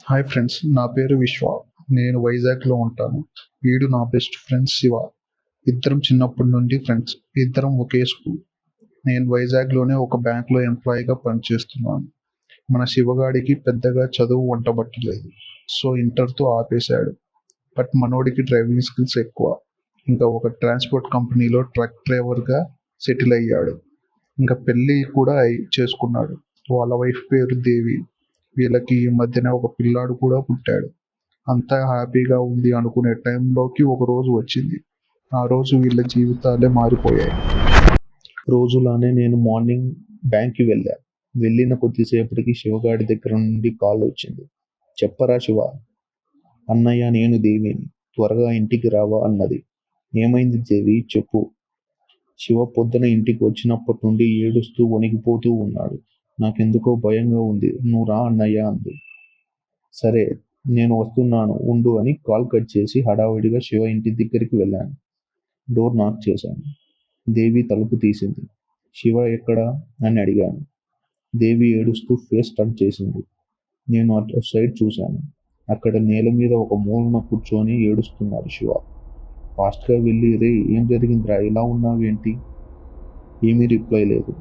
Hi friends, నా పేరు విశ్వ. నేను వైజాగ్లో ఉంటాను. వీడు నా బెస్ట్ ఫ్రెండ్ శివ. ఇద్దరం చిన్నప్పటి నుండి ఫ్రెండ్స్. ఇద్దరం ఒకే స్కూల్. నేను వైజాగ్లోనే ఒక బ్యాంక్లో ఎంప్లాయీగా పనిచేస్తున్నాను. మన శివగాడికి పెద్దగా చదువు వంటబట్టలేదు. సో ఇంటర్తో ఆపేశాడు. బట్ మనోడికి డ్రైవింగ్ స్కిల్స్ ఎక్కువ. ఇంకా ఒక ట్రాన్స్పోర్ట్ కంపెనీలో ట్రక్ డ్రైవర్గా సెటిల్ అయ్యాడు. ఇంకా పెళ్ళి కూడా చేసుకున్నాడు. వాళ్ళ వైఫ్ పేరు దేవి. వీళ్ళకి ఈ మధ్యన ఒక పిల్లాడు కూడా పుట్టాడు. అంతా హ్యాపీగా ఉంది అనుకునే టైంలోకి ఒక రోజు వచ్చింది. ఆ రోజు వీళ్ళ జీవితాలే మారిపోయాయి. రోజులానే నేను మార్నింగ్ బ్యాంక్కి వెళ్ళిన కొద్దిసేపటికి శివగాడి దగ్గర నుండి కాల్ వచ్చింది. చెప్పరా శివ. అన్నయ్య, నేను దేవిని. త్వరగా ఇంటికి రావా అన్నది. ఏమైంది దేవి, చెప్పు. శివ పొద్దున ఇంటికి వచ్చినప్పటి నుండి ఏడుస్తూ వణికిపోతూ ఉన్నాడు. నాకెందుకో భయంగా ఉంది. నువ్వు రా అన్నయ్య అంది. సరే, నేను వస్తున్నాను ఉండు అని కాల్ కట్ చేసి హడావిడిగా శివ ఇంటి దగ్గరికి వెళ్ళాను. డోర్ నాక్ చేశాను. దేవి తలుపు తీసింది. శివ ఎక్కడా అని అడిగాను. దేవి ఏడుస్తూ ఫేస్ టచ్ చేసింది. నేను అటు సైడ్ చూశాను. అక్కడ నేల మీద ఒక మూలన కూర్చొని ఏడుస్తున్నాడు శివ. ఫాస్ట్గా వెళ్ళి, రే ఏం జరిగిందిరా, ఇలా ఉన్నావేంటి? ఏమీ రిప్లై లేదు.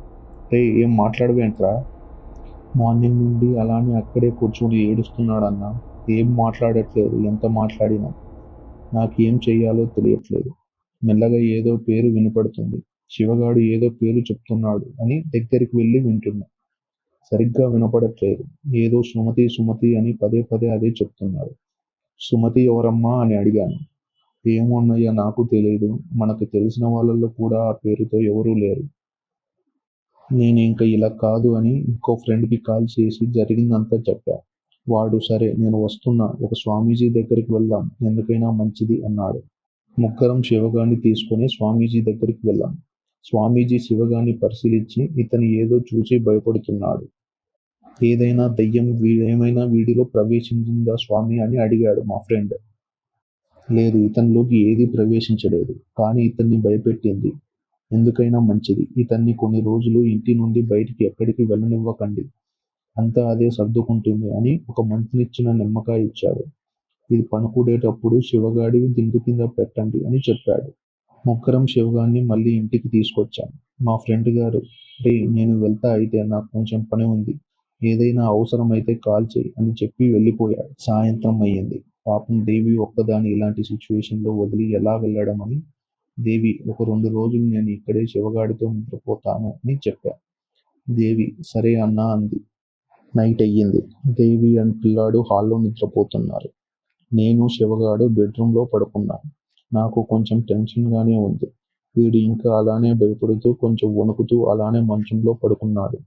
రే ఏం మాట్లాడవేంట్రా? మార్నింగ్ నుండి అలానే అక్కడే కూర్చొని ఏడుస్తున్నాడన్నా. ఏం మాట్లాడట్లేదు. ఎంత మాట్లాడినా నాకేం చెయ్యాలో తెలియట్లేదు. మెల్లగా ఏదో పేరు వినపడుతుంది. శివగాడు ఏదో పేరు చెప్తున్నాడు అని దగ్గరికి వెళ్ళి వింటున్నా. సరిగ్గా వినపడట్లేదు. ఏదో సుమతి సుమతి అని పదే పదే అదే చెప్తున్నాడు. సుమతి ఎవరమ్మా అని అడిగాను. ఏమో అన్నయ్య, నాకు తెలియదు. మనకు తెలిసిన వాళ్ళల్లో కూడా ఆ పేరుతో ఎవరూ లేరు. నేను ఇంకా ఇలా కాదు అని ఇంకో ఫ్రెండ్కి కాల్ చేసి జరిగిందంతా చెప్పా. వాడు సరే నేను వస్తున్నా, ఒక స్వామీజీ దగ్గరికి వెళ్దాం, ఎందుకైనా మంచిది అన్నాడు. ముగ్గురం శివగాడిని తీసుకొని స్వామీజీ దగ్గరికి వెళ్ళాం. స్వామీజీ శివగాడిని పరిశీలించి ఇతను ఏదో చూసి భయపడుతున్నాడు. ఏదైనా దయ్యం ఏమైనా వీడిలో ప్రవేశించిందా స్వామి అని అడిగాడు మా ఫ్రెండ్. లేదు, ఇతనిలోకి ఏదీ ప్రవేశించలేదు, కానీ ఇతన్ని భయపెట్టింది. ఎందుకైనా మంచిది, ఇతన్ని కొన్ని రోజులు ఇంటి నుండి బయటికి ఎక్కడికి వెళ్ళనివ్వకండి. అంతా అదే సర్దుకుంటుంది అని ఒక మంత్రినిచ్చిన నిమ్మకాయ ఇచ్చాడు. ఇది పనుకునేటప్పుడు శివగాడి దిండు కింద పెట్టండి అని చెప్పాడు. ముగ్గురం శివగాడిని మళ్ళీ ఇంటికి తీసుకొచ్చాం. మా ఫ్రెండ్ గారు, రే నేను వెళ్తా అయితే, నాకు కొంచెం పని ఉంది, ఏదైనా అవసరమైతే కాల్ చేయి అని చెప్పి వెళ్ళిపోయాడు. సాయంత్రం అయ్యింది. పాపం దేవి ఒక్కదాని ఇలాంటి సిచ్యువేషన్లో వదిలి ఎలా వెళ్ళడం అని దేవి, ఒక 2 రోజులు నేను ఇక్కడే శివగాడితో నిద్రపోతాను అని చెప్పా. దేవి సరే అన్నా అంది. నైట్ అయ్యింది. దేవి అండ్ పిల్లాడు హాల్లో నిద్రపోతున్నారు. నేను శివగాడు బెడ్రూమ్లో పడుకున్నాను. నాకు కొంచెం టెన్షన్గానే ఉంది. వీడు ఇంకా అలానే భయపడుతూ కొంచెం వణుకుతూ అలానే మంచంలో పడుకున్నాడు.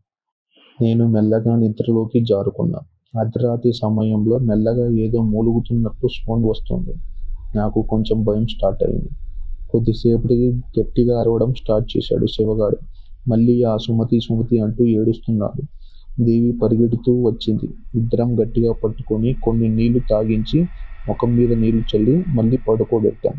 నేను మెల్లగా నిద్రలోకి జారుకున్నా. అర్ధరాత్రి సమయంలో మెల్లగా ఏదో మూలుగుతున్నట్టు సౌండ్ వస్తుంది. నాకు కొంచెం భయం స్టార్ట్ అయింది. కొద్దిసేపటికి గట్టిగా అరవడం స్టార్ట్ చేశాడు శివగాడు. మళ్ళీ ఆ సుమతి సుమతి అంటూ ఏడుస్తున్నాడు. దేవి పరిగెడుతూ వచ్చింది. ఇద్దరం గట్టిగా పట్టుకొని కొన్ని నీళ్లు తాగించి ముఖం మీద నీళ్లు చల్లి మళ్ళీ పడుకోబెట్టాం.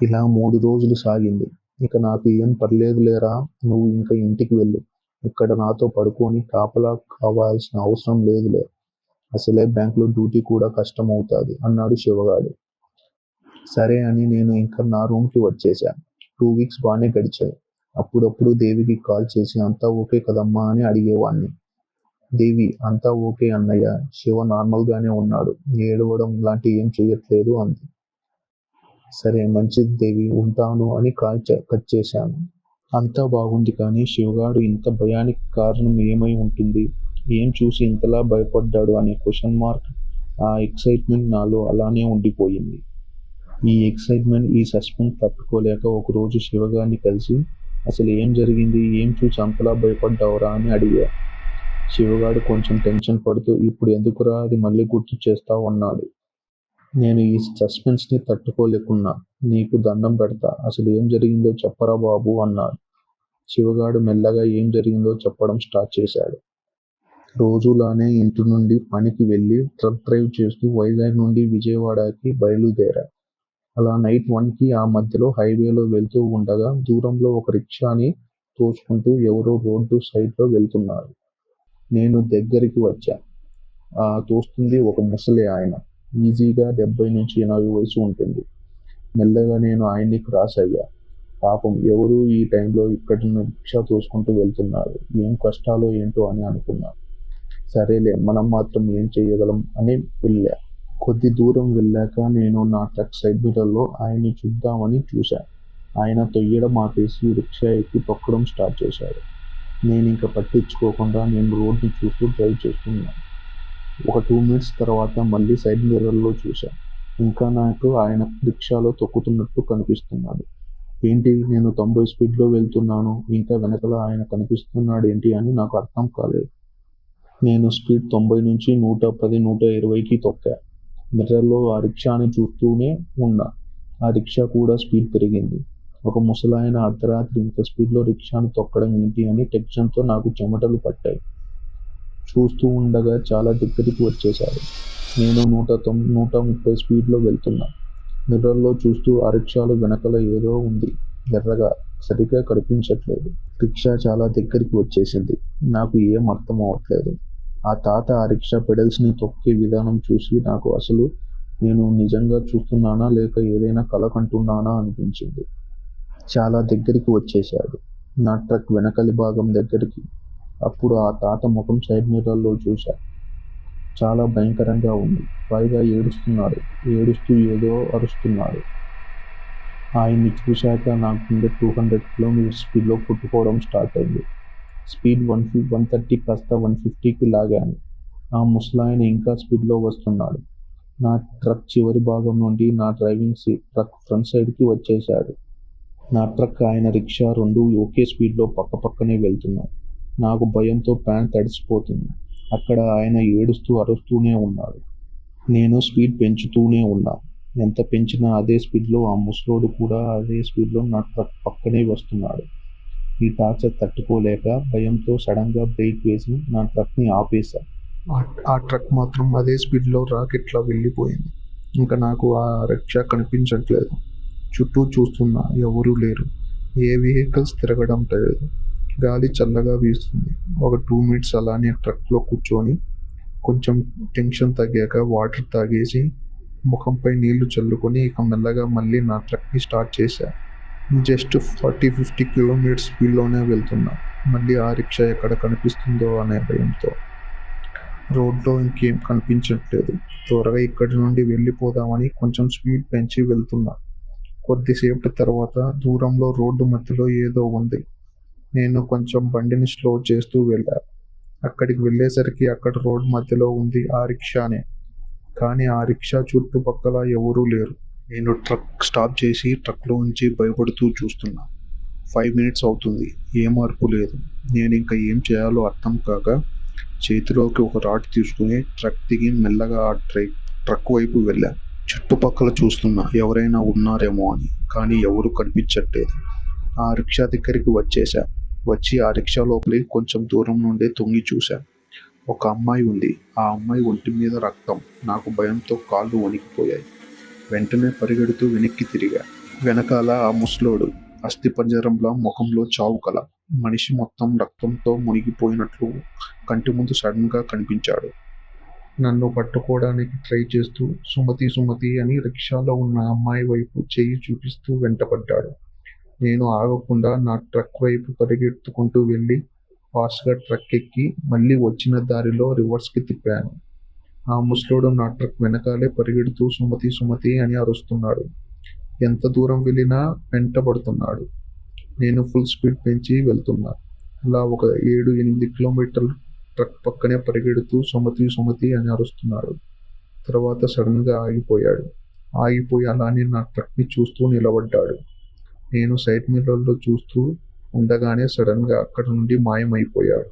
ఇలా 3 రోజులు సాగింది. ఇక నాకు ఏం పర్లేదు లేరా, నువ్వు ఇంకా ఇంటికి వెళ్ళు. ఇక్కడ నాతో పడుకొని కాపలా కావాల్సిన అవసరం లేదులే. అసలే బ్యాంకులో డ్యూటీ కూడా కష్టం అవుతుంది అన్నాడు శివగాడు. సరే అని నేను ఇంకా నా రూమ్కి వచ్చేసా. 2 వీక్స్ బాగానే గడిచాయి. అప్పుడప్పుడు దేవికి కాల్ చేసి అంతా ఓకే కదమ్మా అని అడిగేవాడిని. దేవి అంతా ఓకే అన్నయ్య, శివ నార్మల్గానే ఉన్నాడు, ఏడవడం లాంటి ఏం చెయ్యట్లేదు అంది. సరే మంచిది దేవి, ఉంటాను అని కాల్ కట్ చేశాను. అంతా బాగుంది, కానీ శివగాడు ఇంత భయానికి కారణం ఏమై ఉంటుంది? ఏం చూసి ఇంతలా భయపడ్డాడు అనే క్వశ్చన్ మార్క్, ఆ ఎక్సైట్మెంట్ నాలో అలానే ఉండిపోయింది. ఈ ఎక్సైట్మెంట్, ఈ సస్పెన్స్ తట్టుకోలేక ఒకరోజు శివగాడిని కలిసి అసలు ఏం జరిగింది, ఏం చూసి అంతలా భయపడ్డావురా అని అడిగా. శివగాడు కొంచెం టెన్షన్ పడుతూ, ఇప్పుడు ఎందుకురా అది మళ్ళీ గుర్తు చేస్తావు అన్నాడు. నేను ఈ సస్పెన్స్ని తట్టుకోలేకున్నా. నీకు దండం పెడతా, అసలు ఏం జరిగిందో చెప్పరా బాబు అన్నాడు. శివగాడు మెల్లగా ఏం జరిగిందో చెప్పడం స్టార్ట్ చేశాడు. రోజులానే ఇంటి నుండి పనికి వెళ్ళి ట్రక్ డ్రైవ్ చేస్తూ వైజాగ్ నుండి విజయవాడకి బయలుదేరా. అలా నైట్ 1కి ఆ మధ్యలో హైవేలో వెళ్తూ ఉండగా దూరంలో ఒక రిక్షాని తోసుకుంటూ ఎవరో రోడ్డు సైడ్లో వెళ్తున్నారు. నేను దగ్గరికి వచ్చా. తోస్తుంది ఒక ముసలి ఆయన. ఈజీగా 70 నుంచి 80 వయసు ఉంటుంది. మెల్లగా నేను ఆయన్ని క్రాస్ అయ్యా. పాపం ఎవరు ఈ టైంలో ఇక్కడి రిక్షా తోసుకుంటూ వెళ్తున్నారు, ఏం కష్టాలో ఏంటో అని అనుకున్నా. సరేలే, మనం మాత్రం ఏం చేయగలం అని వెళ్ళా. కొద్ది దూరం వెళ్ళాక నేను నా ట్రక్ సైడ్ మిర్రర్లో ఆయన్ని చూద్దామని చూశా. ఆయన తొయ్యడం ఆపేసి రిక్షా ఎక్కి తొక్కడం స్టార్ట్ చేశాడు. నేనింక పట్టించుకోకుండా నేను రోడ్ని చూస్తూ డ్రైవ్ చేస్తున్నా. ఒక 2 మినిట్స్ తర్వాత మళ్ళీ సైడ్ మిర్రర్లో చూశా. ఇంకా నాకు ఆయన రిక్షాలో తొక్కుతున్నట్టు కనిపిస్తున్నాడు. ఏంటి, నేను 90 స్పీడ్లో వెళ్తున్నాను, ఇంకా వెనకాల ఆయన కనిపిస్తున్నాడేంటి అని నాకు అర్థం కాలేదు. నేను స్పీడ్ 90 నుంచి 110, 120కి తొక్కా. మిర్రర్లో ఆ రిక్షాని చూస్తూనే ఉన్నా. ఆ రిక్షా కూడా స్పీడ్ పెరిగింది. ఒక ముసలాయన అర్ధరాత్రి ఇంత స్పీడ్లో రిక్షాని తొక్కడం ఏంటి అని టెన్షన్తో నాకు చెమటలు పట్టాయి. చూస్తూ ఉండగా చాలా దగ్గరికి వచ్చేశాడు. నేను 130 స్పీడ్లో వెళ్తున్నా. మిర్రర్లో చూస్తూ ఆ రిక్షాలో వెనకాల ఏదో ఉంది, ఎర్రగా, సరిగ్గా కనిపించట్లేదు. రిక్షా చాలా దగ్గరికి వచ్చేసింది. నాకు ఏం అర్థం అవ్వట్లేదు. ఆ తాత ఆ రిక్షా పెడల్స్ని తొక్కే విధానం చూసి నాకు అసలు నేను నిజంగా చూస్తున్నానా లేక ఏదైనా కల కంటున్నానా అనిపించింది. చాలా దగ్గరికి వచ్చేశాడు, నా ట్రక్ వెనకలి భాగం దగ్గరికి. అప్పుడు ఆ తాత ముఖం సైడ్ మిర్రర్లో చూశా. చాలా భయంకరంగా ఉంది. పైగా ఏడుస్తున్నాడు. ఏడుస్తూ ఏదో అరుస్తున్నాడు. ఆయన్ని చూశాక నా గుండె 200 కిలోమీటర్స్ స్పీడ్లో కొట్టుకోవడం స్టార్ట్ అయింది. స్పీడ్ 130 కాస్త 150కి లాగాను. ఆ ముసలాయన ఇంకా స్పీడ్లో వస్తున్నాడు. నా ట్రక్ చివరి భాగం నుండి నా డ్రైవింగ్ సీట్ ట్రక్ ఫ్రంట్ సైడ్కి వచ్చేశాడు. నా ట్రక్ ఆయన రిక్షా రెండూ ఒకే స్పీడ్లో పక్కపక్కనే వెళ్తున్నాయి. నాకు భయంతో ప్యాంట్ తడిసిపోతుంది. అక్కడ ఆయన ఏడుస్తూ అరుస్తూనే ఉన్నాడు. నేను స్పీడ్ పెంచుతూనే ఉన్నా. ఎంత పెంచినా అదే స్పీడ్లో ఆ ముసలోడు కూడా అదే స్పీడ్లో నా ట్రక్ పక్కనే వస్తున్నాడు. ఈ టార్చర్ తట్టుకోలేక భయంతో సడన్గా బ్రేక్ వేసి నా ట్రక్ని ఆపేశా. ఆ ట్రక్ మాత్రం అదే స్పీడ్లో రాకెట్లా వెళ్ళిపోయింది. ఇంకా నాకు ఆ రిక్షా కనిపించట్లేదు. చుట్టూ చూస్తున్నా, ఎవరూ లేరు. ఏ వెహికల్స్ తిరగడం లేదు. గాలి చల్లగా వీస్తుంది. ఒక 2 మినిట్స్ అలానే ట్రక్లో కూర్చొని కొంచెం టెన్షన్ తగ్గాక వాటర్ తాగేసి ముఖంపై నీళ్లు చల్లుకొని ఇక మెల్లగా మళ్ళీ నా ట్రక్ని స్టార్ట్ చేశా. జస్ట్ 40-50 కిలోమీటర్స్ స్పీడ్లోనే వెళ్తున్నా. మళ్ళీ ఆ రిక్షా ఎక్కడ కనిపిస్తుందో అనే భయంతో. రోడ్లో ఇంకేం కనిపించట్లేదు. త్వరగా ఇక్కడి నుండి వెళ్ళిపోదామని కొంచెం స్పీడ్ పెంచి వెళ్తున్నా. కొద్దిసేపటి తర్వాత దూరంలో రోడ్డు మధ్యలో ఏదో ఉంది. నేను కొంచెం బండిని స్లో చేస్తూ వెళ్ళా. అక్కడికి వెళ్ళేసరికి అక్కడ రోడ్డు మధ్యలో ఉంది ఆ రిక్షానే. కానీ ఆ రిక్షా చుట్టుపక్కల ఎవరూ లేరు. నేను ట్రక్ స్టాప్ చేసి ట్రక్లో నుంచి భయపడుతూ చూస్తున్నా. 5 మినిట్స్ అవుతుంది, ఏ మార్పు లేదు. నేను ఇంకా ఏం చేయాలో అర్థం కాక చేతిలోకి ఒక రాడ్ తీసుకుని ట్రక్ దిగి మెల్లగా ఆ ట్రక్ వైపు వెళ్ళా. చుట్టుపక్కల చూస్తున్నా ఎవరైనా ఉన్నారేమో అని, కానీ ఎవరు కనిపించట్లేదు. ఆ రిక్షా దగ్గరికి వచ్చేసా. వచ్చి ఆ రిక్షా లోపలి కొంచెం దూరం నుండే తొంగి చూశా. ఒక అమ్మాయి ఉంది. ఆ అమ్మాయి ఒంటి మీద రక్తం. నాకు భయంతో కాళ్ళు వణికిపోయాయి. వెంటనే పరిగెడుతూ వెనక్కి తిరిగా. వెనకాల ఆ ముసలోడు, అస్థిపంజరంలా ముఖంలో చావు కల మనిషి మొత్తం రక్తంతో మునిగిపోయినట్లు కంటి ముందు సడన్గా కనిపించాడు. నన్ను పట్టుకోవడానికి ట్రై చేస్తూ సుమతి సుమతి అని రిక్షాలో ఉన్న అమ్మాయి వైపు చెయ్యి చూపిస్తూ వెంటపడ్డాడు. నేను ఆగకుండా నా ట్రక్ వైపు పరిగెత్తుకుంటూ వెళ్ళి ఫాస్ట్గా ట్రక్ ఎక్కి మళ్ళీ వచ్చిన దారిలో రివర్స్కి తిప్పాను. ఆ ముసలోడు నా ట్రక్ వెనకాలే పరిగెడుతూ సుమతి సుమతి అని అరుస్తున్నాడు. ఎంత దూరం వెళ్ళినా వెంటబడుతున్నాడు. నేను ఫుల్ స్పీడ్ పెంచి వెళ్తున్నా. అలా ఒక 7-8 కిలోమీటర్లు ట్రక్ పక్కనే పరిగెడుతూ సుమతి సుమతి అని అరుస్తున్నాడు. తర్వాత సడన్గా ఆగిపోయాడు. ఆగిపోయి అలానే నా ట్రక్ని చూస్తూ నిలబడ్డాడు. నేను సైడ్ మిర్రర్లో చూస్తూ ఉండగానే సడన్గా అక్కడ నుండి మాయమైపోయాడు.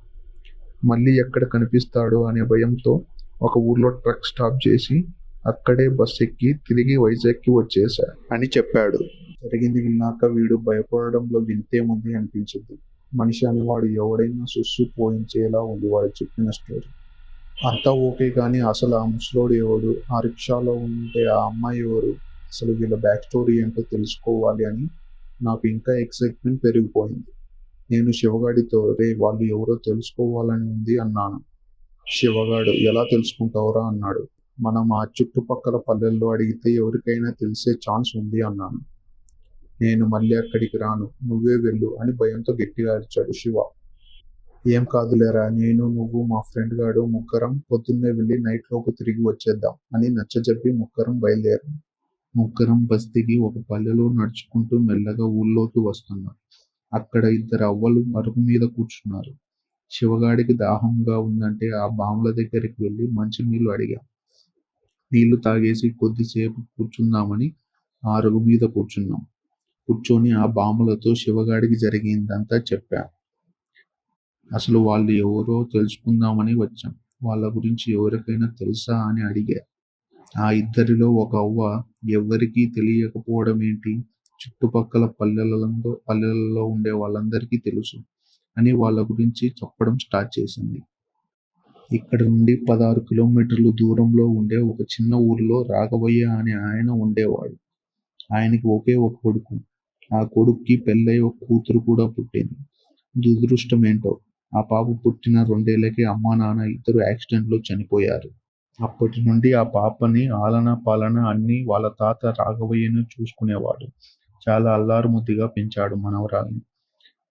మళ్ళీ ఎక్కడ కనిపిస్తాడో అనే భయంతో ఒక ఊర్లో ట్రక్ స్టాప్ చేసి అక్కడే బస్ ఎక్కి తిరిగి వైజాగ్కి వచ్చేసా అని చెప్పాడు. జరిగింది విన్నాక వీడు భయపడడంలో వింతేముంది అనిపించింది. మనిషి అనేవాడు ఎవడైనా సుస్సు పోయించేలా ఉంది వాడు చెప్పిన స్టోరీ. అంతా ఓకే, కానీ అసలు ఆ ముసలోడు ఎవడు, ఆ రిక్షాలో ఉండే ఆ అమ్మాయి ఎవరు, అసలు వీళ్ళ బ్యాక్ స్టోరీ ఏంటో తెలుసుకోవాలి అని నాకు ఇంకా ఎక్సైట్మెంట్ పెరిగిపోయింది. నేను శివగాడితో, రే వాళ్ళు ఎవరో తెలుసుకోవాలని ఉంది అన్నాను. శివగాడు ఎలా తెలుసుకుంటావురా అన్నాడు. మనం ఆ చుట్టుపక్కల పల్లెల్లో అడిగితే ఎవరికైనా తెలిసే ఛాన్స్ ఉంది అన్నాను. నేను మళ్ళీ అక్కడికి రాను, నువ్వే వెళ్ళు అని భయంతో గట్టిగా అరిచాడు శివ. ఏం కాదులేరా, నేను నువ్వు మా ఫ్రెండ్ గాడు ముగ్గురం పొద్దున్నే వెళ్ళి నైట్లోకి తిరిగి వచ్చేద్దాం అని నచ్చజెప్పి ముగ్గురం బయలుదేరాం. ముగ్గురం బస్ దిగి ఒక పల్లెలో నడుచుకుంటూ మెల్లగా ఊళ్ళోకి వస్తున్నాం. అక్కడ ఇద్దరు అవ్వలు అరుగు మీద కూర్చున్నారు. శివగాడికి దాహంగా ఉందంటే ఆ బాముల దగ్గరికి వెళ్ళి మంచినీళ్ళు అడిగాం. నీళ్లు తాగేసి కొద్దిసేపు కూర్చుందామని ఆ అరుగు మీద కూర్చున్నాం. కూర్చొని ఆ బాములతో శివగాడికి జరిగిందంతా చెప్పాం. అసలు వాళ్ళు ఎవరో తెలుసుకుందామని వచ్చాం. వాళ్ళ గురించి ఎవరికైనా తెలుసా అని అడిగా. ఆ ఇద్దరిలో ఒక అవ్వ ఎవ్వరికీ తెలియకపోవడం ఏంటి, చుట్టుపక్కల పల్లెలలో ఉండే వాళ్ళందరికీ తెలుసు అని వాళ్ళ గురించి చెప్పడం స్టార్ట్ చేసింది. ఇక్కడ నుండి 16 కిలోమీటర్లు దూరంలో ఉండే ఒక చిన్న ఊరిలో రాఘవయ్య అనే ఆయన ఉండేవాడు. ఆయనకి ఒకే ఒక కొడుకు. ఆ కొడుక్కి పెళ్ళై ఒక కూతురు కూడా పుట్టింది. దురదృష్టమేంటో ఆ పాప పుట్టిన 2 ఏళ్లకే అమ్మా నాన్న ఇద్దరు యాక్సిడెంట్లో చనిపోయారు. అప్పటి నుండి ఆ పాపని ఆలన పాలన అన్నీ వాళ్ళ తాత రాఘవయ్యను చూసుకునేవాడు. చాలా అల్లారుముద్దుగా పెంచాడు మనవరాల్ని.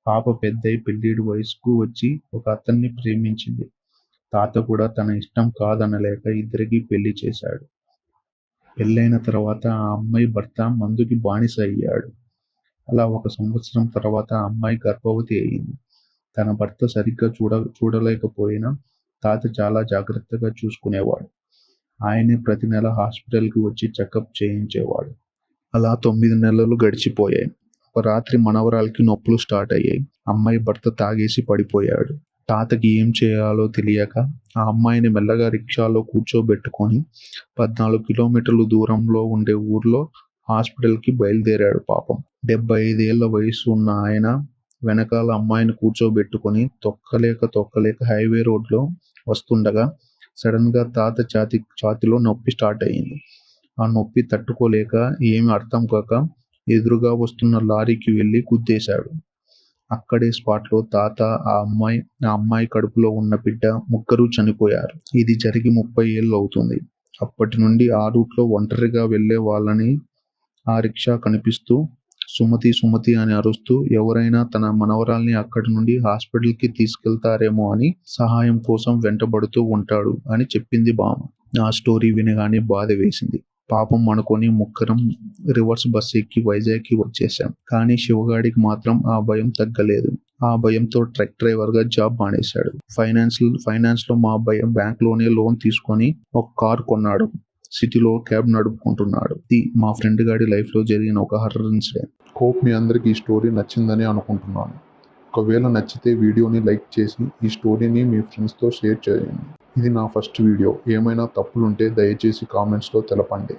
పాప పెద్దయి పెళ్ళిడి వయసుకు వచ్చి ఒక అతన్ని ప్రేమించింది. తాత కూడా తన ఇష్టం కాదనలేక ఇద్దరికీ పెళ్లి చేశాడు. పెళ్ళైన తర్వాత ఆ అమ్మాయి భర్త మందుకి బానిస అయ్యాడు. అలా 1 సంవత్సరం తర్వాత ఆ అమ్మాయి గర్భవతి అయింది. తన భర్త సరిగ్గా చూడలేకపోయినా తాత చాలా జాగ్రత్తగా చూసుకునేవాడు. ఆయనే ప్రతి నెల హాస్పిటల్కి వచ్చి చెకప్ చేయించేవాడు. అలా 9 నెలలు గడిచిపోయాయి. ఒక రాత్రి మనవరాలికి నొప్పులు స్టార్ట్ అయ్యాయి. అమ్మాయి భర్త తాగేసి పడిపోయాడు. తాతకి ఏం చేయాలో తెలియక ఆ అమ్మాయిని మెల్లగా రిక్షాలో కూర్చోబెట్టుకొని 14 కిలోమీటర్లు దూరంలో ఉండే ఊర్లో హాస్పిటల్కి బయలుదేరాడు. పాపం 75 ఏళ్ల వయసు ఉన్న ఆయన వెనకాల అమ్మాయిని కూర్చోబెట్టుకొని తొక్కలేక హైవే రోడ్లో వస్తుండగా సడన్గా తాత ఛాతీలో నొప్పి స్టార్ట్ అయ్యింది. ఆ నొప్పి తట్టుకోలేక ఏమీ అర్థం కాక ఎదురుగా వస్తున్న లారీకి వెళ్ళి గుద్దేశాడు. అక్కడే స్పాట్లో తాత, ఆ అమ్మాయి కడుపులో ఉన్న బిడ్డ ముగ్గురూ చనిపోయారు. ఇది జరిగి 30 ఏళ్ళు అవుతుంది. అప్పటి నుండి ఆ రూట్లో ఒంటరిగా వెళ్ళే వాళ్ళని ఆ రిక్షా కనిపిస్తూ సుమతి అని అరుస్తూ ఎవరైనా తన మనవరాల్ని అక్కడి నుండి హాస్పిటల్కి తీసుకెళ్తారేమో అని సహాయం కోసం వెంటబడుతూ ఉంటాడు అని చెప్పింది బామ్మ. ఆ స్టోరీ వినగానే బాధ వేసింది. పాపం అనుకొని ముగ్గురం రివర్స్ బస్ ఎక్కి వైజాగ్కి వచ్చేసాం. కానీ శివగాడికి మాత్రం ఆ భయం తగ్గలేదు. ఆ భయంతో ట్రక్ డ్రైవర్గా జాబ్ మానేశాడు. ఫైనాన్స్లో మా బ్యాంక్లోనే లోన్ తీసుకొని ఒక కార్ కొన్నాడు. సిటీలో క్యాబ్ నడుపుకుంటున్నాడు. ఇది మా ఫ్రెండ్ గాడి లైఫ్లో జరిగిన ఒక హర్రర్ ఇన్సిడెంట్. హోప్ మీ అందరికి ఈ స్టోరీ నచ్చిందని అనుకుంటున్నాను. ఒకవేళ నచ్చితే వీడియోని లైక్ చేసి ఈ స్టోరీని మీ ఫ్రెండ్స్తో షేర్ చేయండి. ఇది నా ఫస్ట్ వీడియో. ఏమైనా తప్పులుంటే దయచేసి కామెంట్స్లో తెలపండి.